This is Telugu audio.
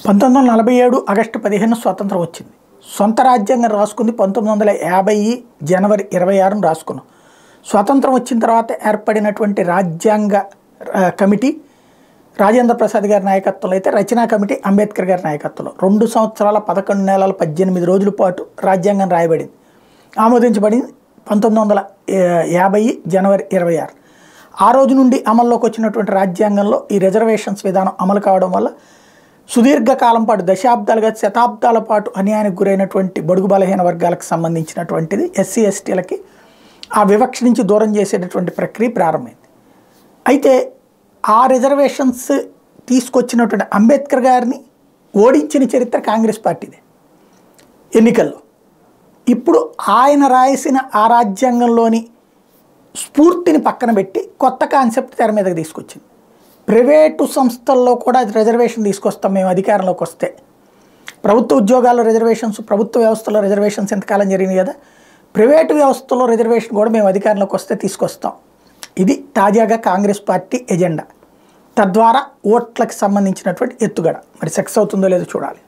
1947 ఆగస్టు 15 స్వాతంత్రం వచ్చింది. సొంత రాజ్యాంగం రాసుకుంది 1950 జనవరి 26 రాసుకున్నాం. స్వాతంత్రం వచ్చిన తర్వాత ఏర్పడినటువంటి రాజ్యాంగ కమిటీ రాజేంద్ర ప్రసాద్ గారి నాయకత్వంలో అయితే రచనా కమిటీ అంబేద్కర్ గారి నాయకత్వంలో 2 సంవత్సరాల 11 నెలల 18 రోజుల పాటు రాజ్యాంగం రాయబడింది, ఆమోదించబడింది 1950 జనవరి 26. ఆ రోజు నుండి అమల్లోకి వచ్చినటువంటి రాజ్యాంగంలో ఈ రిజర్వేషన్స్ విధానం అమలు కావడం వల్ల సుదీర్ఘకాలం పాటు దశాబ్దాలుగా శతాబ్దాల పాటు అన్యాయానికి గురైనటువంటి బడుగు బలహీన వర్గాలకు సంబంధించినటువంటిది ఎస్సీ ఎస్టీలకి ఆ వివక్ష నుంచి దూరం చేసేటటువంటి ప్రక్రియ ప్రారంభమైంది. అయితే ఆ రిజర్వేషన్స్ తీసుకొచ్చినటువంటి అంబేద్కర్ గారిని ఓడించిన చరిత్ర కాంగ్రెస్ పార్టీదే ఎన్నికల్లో. ఇప్పుడు ఆయన రాసిన ఆ రాజ్యాంగంలోని స్ఫూర్తిని పక్కన పెట్టి కొత్త కాన్సెప్ట్ తెర మీదకి తీసుకొచ్చింది. ప్రైవేటు సంస్థల్లో కూడా రిజర్వేషన్ తీసుకొస్తాం మేము అధికారంలోకి వస్తే. ప్రభుత్వ ఉద్యోగాల్లో రిజర్వేషన్స్, ప్రభుత్వ వ్యవస్థలో రిజర్వేషన్స్ ఎంతకాలం జరిగింది కదా, ప్రైవేటు వ్యవస్థలో రిజర్వేషన్ కూడా మేము అధికారంలోకి వస్తే తీసుకొస్తాం. ఇది తాజాగా కాంగ్రెస్ పార్టీ ఎజెండా. తద్వారా ఓట్లకు సంబంధించినటువంటి ఎత్తుగడ. మరి సక్సెస్ అవుతుందో లేదో చూడాలి.